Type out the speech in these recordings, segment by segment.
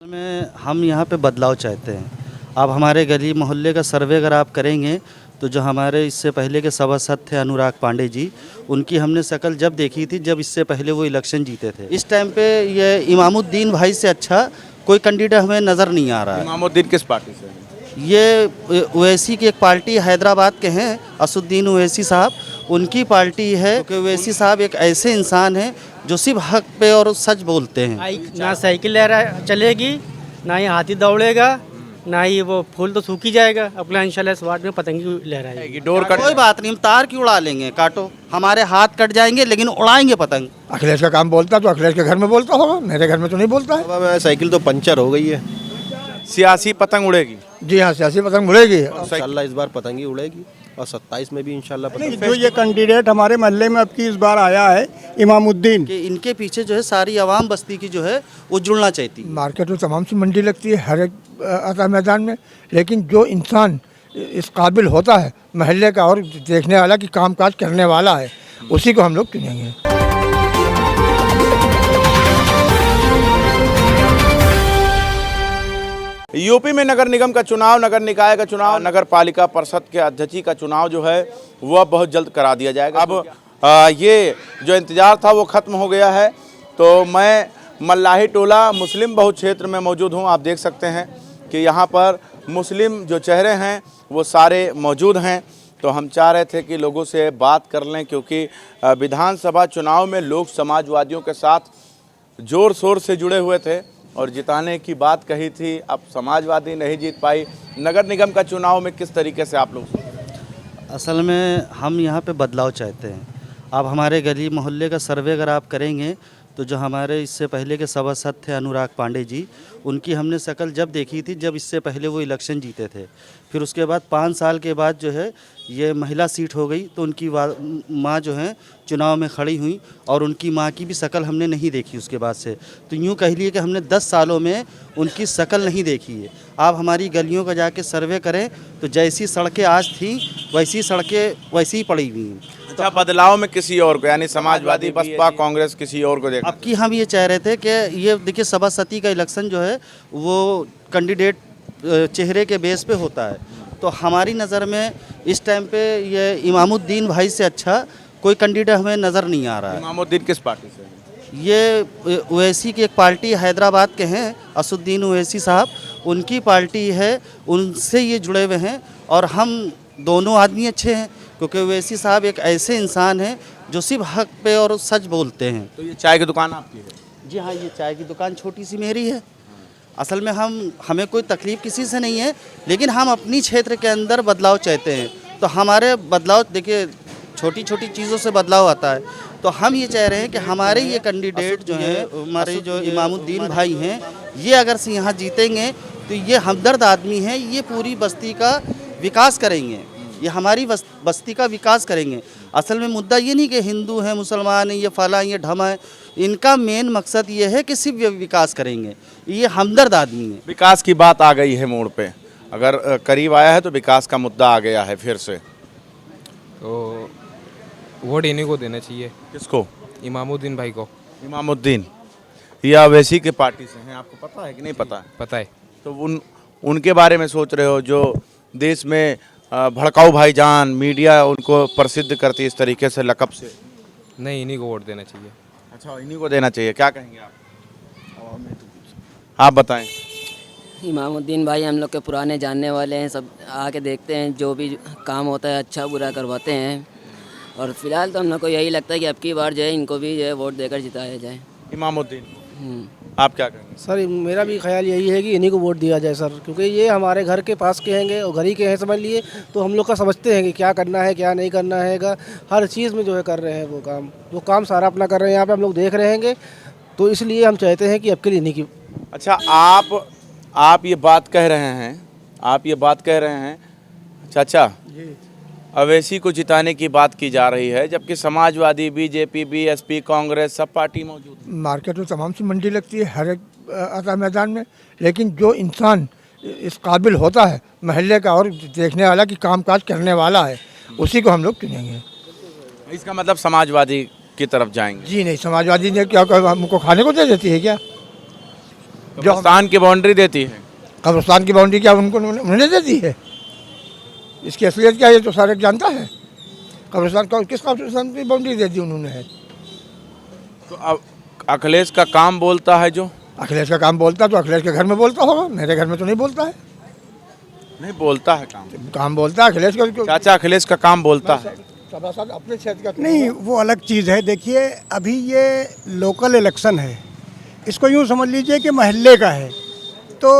में हम यहाँ पे बदलाव चाहते हैं। अब हमारे गली मोहल्ले का सर्वे अगर आप करेंगे तो जो हमारे इससे पहले के सभासद थे अनुराग पांडे जी, उनकी हमने शक्ल जब देखी थी जब इससे पहले वो इलेक्शन जीते थे। इस टाइम पे ये इमामुद्दीन भाई से अच्छा कोई कैंडिडेट हमें नज़र नहीं आ रहा है। इमामुद्दीन किस पार्टी से हैं? ये ओवैसी की एक पार्टी हैदराबाद के हैं, असुद्दीन ओवैसी साहब, उनकी पार्टी है। क्योंकि ओवैसी साहब एक ऐसे इंसान हैं जो सिर्फ हक पे और सच बोलते हैं। ना साइकिल चलेगी, ना ही हाथी दौड़ेगा, ना ही वो फूल तो सूख ही जाएगा। अपना इंशाल्लाह इस वार्ड में पतंगी लहराएगी। डोर कट कोई बात नहीं, हम तार क्यों उड़ा लेंगे, काटो, हमारे हाथ कट जाएंगे लेकिन उड़ाएंगे पतंग। अखिलेश का काम बोलता तो अखिलेश के घर में बोलता होगा, मेरे घर में तो नहीं बोलता है। साइकिल तो पंचर हो गई है। सियासी पतंग उड़ेगी। जी हाँ, सियासी पतंग उड़ेगी। इंशाल्लाह इस बार पतंगी उड़ेगी और 27 में भी इंशाल्लाह पतंग। जो ये कैंडिडेट हमारे मोहल्ले में अब की इस बार आया है इमामुद्दीन, कि इनके पीछे जो है सारी आवाम बस्ती की जो है वो जुड़ना चाहती है। मार्केट में तमाम सी मंडी लगती है हर एक आता मैदान में, लेकिन जो इंसान इस काबिल होता है मोहल्ले का और देखने वाला कि कामकाज करने वाला है, उसी को हम लोग चुनेंगे। यूपी में नगर निगम का चुनाव, नगर निकाय का चुनाव, नगर पालिका परिषद के अध्यक्ष का चुनाव जो है वह बहुत जल्द करा दिया जाएगा। अब ये जो इंतजार था वो खत्म हो गया है। तो मैं मल्लाही टोला मुस्लिम बहु क्षेत्र में मौजूद हूँ। आप देख सकते हैं कि यहाँ पर मुस्लिम जो चेहरे हैं वो सारे मौजूद हैं। तो हम चाह रहे थे कि लोगों से बात कर लें, क्योंकि विधानसभा चुनाव में लोग समाजवादियों के साथ ज़ोर शोर से जुड़े हुए थे और जिताने की बात कही थी। अब समाजवादी नहीं जीत पाई। नगर निगम का चुनाव में किस तरीके से आप लोग? असल में हम यहाँ पे बदलाव चाहते हैं। अब हमारे गली मोहल्ले का सर्वे अगर आप करेंगे तो जो हमारे इससे पहले के सभासद थे अनुराग पांडे जी, उनकी हमने शक्ल जब देखी थी जब इससे पहले वो इलेक्शन जीते थे। फिर उसके बाद 5 साल के बाद जो है ये महिला सीट हो गई, तो उनकी माँ जो है चुनाव में खड़ी हुई और उनकी माँ की भी शक्ल हमने नहीं देखी उसके बाद से। तो यूँ कह लिए कि हमने 10 सालों में उनकी शक्ल नहीं देखी है। आप हमारी गलियों का जाके सर्वे करें तो जैसी सड़कें आज थी वैसी सड़कें वैसी ही पड़ी हुई हैं। अच्छा, बदलाव में किसी और को, यानी समाजवादी, बसपा, कांग्रेस, किसी और को देखा? अब की हम ये चाह रहे थे कि ये देखिए सभासदी का इलेक्शन जो है वो कैंडिडेट चेहरे के बेस पे होता है। तो हमारी नज़र में इस टाइम पे ये इमामुद्दीन भाई से अच्छा कोई कैंडिडेट हमें नज़र नहीं आ रहा है। इमामुद्दीन किस पार्टी से हैं? ये ओवैसी की एक पार्टी हैदराबाद के हैं, असुद्दीन ओवैसी साहब, उनकी पार्टी है, उनसे ये जुड़े हुए हैं। और हम दोनों आदमी अच्छे हैं, क्योंकि ओवैसी साहब एक ऐसे इंसान हैं जो सिर्फ हक पे और सच बोलते हैं। तो ये चाय की दुकान आपकी है? जी हाँ, ये चाय की दुकान छोटी सी मेरी है। असल में हमें कोई तकलीफ़ किसी से नहीं है, लेकिन हम अपनी क्षेत्र के अंदर बदलाव चाहते हैं। तो हमारे बदलाव देखिए छोटी छोटी चीज़ों से बदलाव आता है। तो हम ये चाह रहे हैं कि हमारे ये कैंडिडेट जो हैं, हमारे जो इमामुद्दीन भाई हैं, ये अगर से यहाँ जीतेंगे तो ये हमदर्द आदमी हैं, ये पूरी बस्ती का विकास करेंगे, ये हमारी बस्ती का विकास करेंगे। असल में मुद्दा ये नहीं कि हिंदू हैं, मुसलमान हैं, ये फला ये ढमा है। इनका मेन मकसद ये है कि सिर्फ ये विकास करेंगे, ये हमदर्द आदमी है। विकास की बात आ गई है मोड़ पे, अगर करीब आया है तो विकास का मुद्दा आ गया है फिर से, तो वोट इन्हीं को देना चाहिए। किसको? इमामुद्दीन भाई को। इमामुद्दीन या वैसी के पार्टी से हैं, आपको पता है कि नहीं पता है? पता है। तो उनके बारे में सोच रहे हो, जो देश में भड़काऊ भाईजान, मीडिया उनको प्रसिद्ध करती है इस तरीके से लकब से? नहीं, इन्हीं को वोट देना चाहिए। अच्छा, इन्हीं को देना चाहिए। क्या कहेंगे आप बताएं। इमामुद्दीन भाई हम लोग के पुराने जानने वाले हैं, सब आके देखते हैं, जो भी काम होता है अच्छा बुरा करवाते हैं। और फिलहाल तो हम लोग को यही लगता है कि अब की बार जो है इनको भी जो है वोट देकर जिताया जाए। इमामुद्दीन, आप क्या कहेंगे? सर मेरा भी ख्याल यही है कि इन्हीं को वोट दिया जाए सर, क्योंकि ये हमारे घर के पास के हैंगे और घर ही के हैं समझ लिए। तो हम लोग का समझते हैं कि क्या करना है क्या नहीं करना है, हर चीज़ में जो है कर रहे हैं वो काम सारा अपना कर रहे हैं। यहाँ पे हम लोग देख रहे हैं, तो इसलिए हम चाहते हैं कि अब के लिए इन्हीं की। अच्छा, आप ये बात कह रहे हैं, चाचा अवैसी को जिताने की बात की जा रही है, जबकि समाजवादी, बीजेपी, बीएसपी, कांग्रेस सब पार्टी मौजूद है। मार्केट में तमाम सी मंडी लगती है हर एक आता मैदान में, लेकिन जो इंसान इस काबिल होता है मोहल्ले का और देखने वाला कि कामकाज करने वाला है, उसी को हम लोग चुनेंगे। इसका मतलब समाजवादी की तरफ जाएंगे? जी नहीं, समाजवादी ने क्या हमको खाने को दे देती है क्या? कब्रिस्तान की बाउंड्री देती है। कब्रिस्तान की बाउंड्री क्या उनको उन्होंने दे दी है? इसकी असलियत क्या है ये तो सारे जानता है। कब्रिस्तान का किस कब्रिस्तान की बाउंड्री दे दी उन्होंने है? तो अब अखिलेश का काम बोलता है जो, अखिलेश का काम बोलता है तो अखिलेश के घर में बोलता होगा, मेरे घर में तो नहीं बोलता है। नहीं बोलता है काम बोलता है अखिलेश का। चाचा अखिलेश का काम बोलता है। सभासद अपने क्षेत्र का नहीं, वो अलग चीज़ है। देखिए, अभी ये लोकल इलेक्शन है, इसको यूँ समझ लीजिए कि महल्ले का है। तो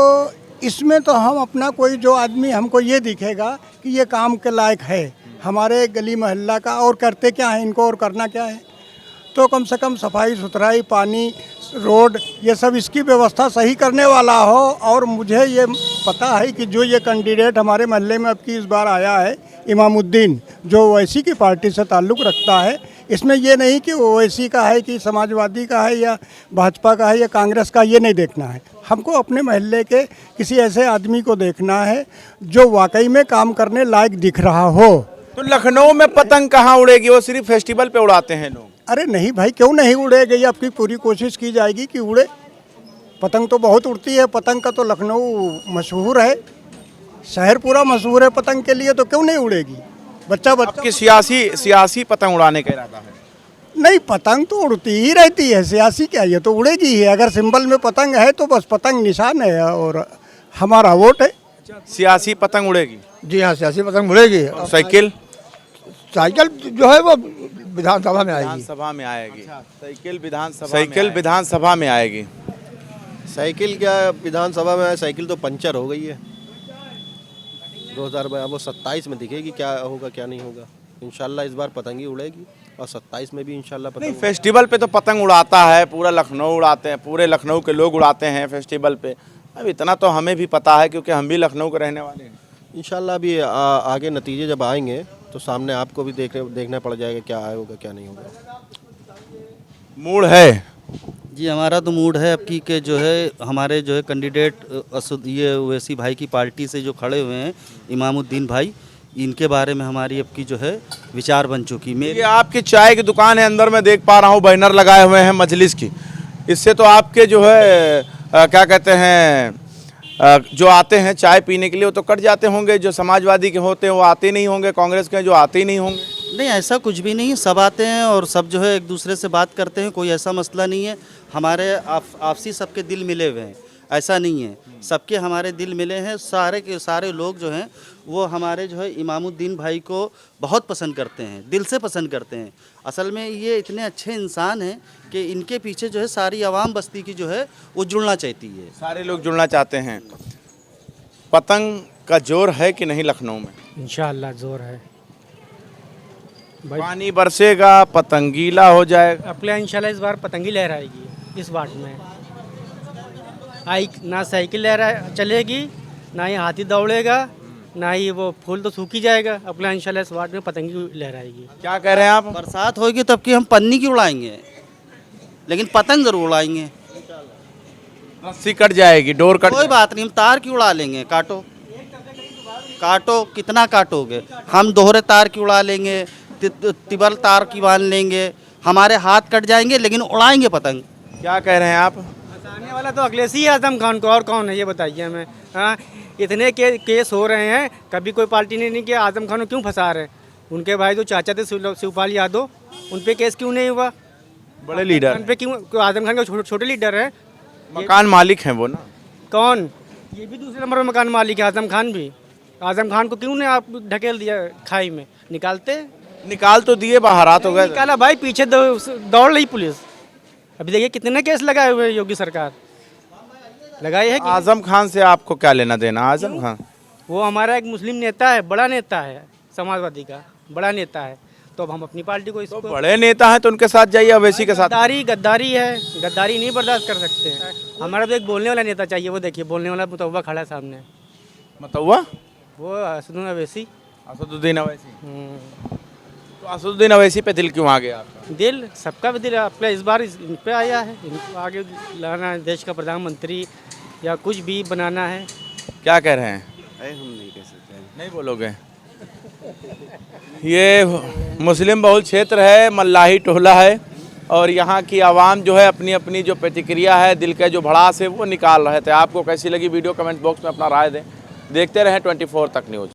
इसमें तो हम अपना कोई जो आदमी हमको ये दिखेगा कि ये काम के लायक है हमारे गली मोहल्ला का, और करते क्या है इनको और करना क्या है, तो कम से कम सफाई सुथराई, पानी, रोड, ये सब इसकी व्यवस्था सही करने वाला हो। और मुझे ये पता है कि जो ये कैंडिडेट हमारे महल्ले में अब की इस बार आया है, इमामुद्दीन, जो ओवैसी की पार्टी से ताल्लुक़ रखता है, इसमें ये नहीं कि ओवैसी का है कि समाजवादी का है या भाजपा का है या कांग्रेस का, ये नहीं देखना है। हमको अपने महल्ले के किसी ऐसे आदमी को देखना है जो वाकई में काम करने लायक दिख रहा हो। तो लखनऊ में पतंग कहाँ उड़ेगी? वो सिर्फ फेस्टिवल पे उड़ाते हैं लोग। अरे नहीं भाई, क्यों नहीं उड़ेगी? आपकी पूरी कोशिश की जाएगी कि उड़े। पतंग तो बहुत उड़ती है, पतंग का तो लखनऊ मशहूर है, शहर पूरा मशहूर है पतंग के लिए, तो क्यों नहीं उड़ेगी? बच्चा आपकी सियासी पतंग उड़ाने का इरादा है? नहीं, पतंग तो उड़ती ही रहती है, सियासी क्या, ये तो उड़ेगी ही। अगर सिंबल में पतंग है तो बस पतंग निशान है और हमारा वोट है। सियासी पतंग उड़ेगी? जी हाँ, सियासी पतंग उड़ेगी। साइकिल? साइकिल जो है वो विधानसभा में आएगी। विधानसभा में आएगी। साइकिल विधानसभा में आएगी। साइकिल क्या विधानसभा में? साइकिल तो पंचर हो गई है 2027 में दिखेगी क्या होगा क्या नहीं होगा। इंशाल्लाह इस बार पतंग ही उड़ेगी और 27 में भी इंशाल्लाह नहीं, पतंग। फेस्टिवल पे तो पतंग उड़ाता है, पूरा लखनऊ उड़ाते हैं, पूरे लखनऊ के लोग उड़ाते हैं फेस्टिवल पे। अब इतना तो हमें भी पता है क्योंकि हम भी लखनऊ के रहने वाले हैं। इंशाल्लाह अभी आगे नतीजे जब आएंगे तो सामने आपको भी देखना पड़ जाएगा क्या होगा क्या नहीं होगा। मूड है जी, हमारा तो मूड है अब की के जो है हमारे जो है कैंडिडेट ये ओवैसी भाई की पार्टी से जो खड़े हुए हैं इमामुद्दीन भाई, इनके बारे में हमारी अब की जो है विचार बन चुकी। ये आपकी चाय की दुकान है, अंदर मैं देख पा रहा हूँ बैनर लगाए हुए हैं मजलिस की। इससे तो आपके जो है क्या कहते हैं जो आते हैं चाय पीने के लिए वो तो कट जाते होंगे, जो समाजवादी के होते हैं वो आते नहीं होंगे, कांग्रेस के जो आते ही नहीं होंगे। नहीं, ऐसा कुछ भी नहीं है, सब आते हैं और सब जो है एक दूसरे से बात करते हैं, कोई ऐसा मसला नहीं है। हमारे आपसी सबके दिल मिले हुए हैं, ऐसा नहीं है, सबके हमारे दिल मिले हैं। सारे के सारे लोग जो हैं वो हमारे जो है इमामुद्दीन भाई को बहुत पसंद करते हैं, दिल से पसंद करते हैं। असल में ये इतने अच्छे इंसान हैं कि इनके पीछे जो है सारी आवाम बस्ती की जो है वो जुड़ना चाहती है। सारे लोग जुड़ना चाहते हैं। पतंग का जोर है कि नहीं लखनऊ में? इंशाअल्लाह जोर है भाई। पानी बरसेगा, पतंग गीला हो जाएगा। अपने इंशाल्लाह इस बार पतंगी लहराएगी इस वार्ड में। ना साइकिल लहरा चलेगी, ना ही हाथी दौड़ेगा, ना ही वो फूल तो सूख ही जाएगा। अपना इंशाल्लाह इस वार्ड में पतंगी लहराएगी। क्या कह रहे हैं आप? बरसात होगी तब कि हम पन्नी की उड़ाएंगे, लेकिन पतंग जरूर उड़ाएंगे। रस्सी कट जाएगी, डोर कट कोई बात नहीं, हम तार की उड़ा लेंगे। काटो काटो, कितना काटोगे? हम दोहरे तार की उड़ा लेंगे, तिबल तार की बांध लेंगे, हमारे हाथ कट जाएंगे लेकिन उड़ाएंगे पतंग। क्या कह रहे हैं आप? फंसाने वाला तो अखिलेश ही आजम खान को, और कौन है ये बताइए हमें। हाँ, इतने केस हो रहे हैं, कभी कोई पार्टी ने नहीं किया। आजम खान को क्यों फंसा रहे? उनके भाई जो चाचा थे शिवपाल यादव, उन पे केस क्यों नहीं हुआ? बड़े लीडर उन पे क्यों? आजम खान के छोटे लीडर हैं, मकान मालिक हैं वो ना। कौन? ये भी दूसरे नंबर पर मकान मालिक है आजम खान भी। आजम खान को क्यों नहीं आप ढकेल दिया खाई में? निकाल तो दिए, बाहर आ तो गए। निकाला भाई, पीछे दौड़ रही पुलिस। अभी देखिए कितने केस लगाए हुए योगी सरकार लगाई है। आजम खान से आपको क्या लेना देना? आजम खान वो हमारा एक मुस्लिम नेता है, बड़ा नेता है, समाजवादी का बड़ा नेता है। तो अब हम अपनी पार्टी को इसको, बड़े नेता हैं तो उनके साथ जाइए, अवैसी के साथ। गद्दारी है, गद्दारी नहीं बर्दाश्त कर सकते हैं। हमारा तो एक बोलने वाला नेता चाहिए। वो देखिए बोलने वाला मुतव्वा खड़ा है सामने, मतव्वा, वो असदुद्दीन अवैसी। असदुद्दीन अवैसी। तो असदुद्दीन अवैसी पे दिल क्यों आ गया आपका? दिल सबका भी दिल अपना इस बार इन पे आया है। इनको आगे लाना है, देश का प्रधानमंत्री या कुछ भी बनाना है। क्या कह रहे हैं? हम नहीं कह सकते। नहीं बोलोगे? ये मुस्लिम बहुल क्षेत्र है, मल्लाही टोला है। और यहाँ की आवाम जो है अपनी अपनी जो प्रतिक्रिया है, दिल के जो भड़ास है वो निकाल रहे थे। आपको कैसी लगी वीडियो कमेंट बॉक्स में अपना राय दें। देखते रहें 24 तक न्यूज़।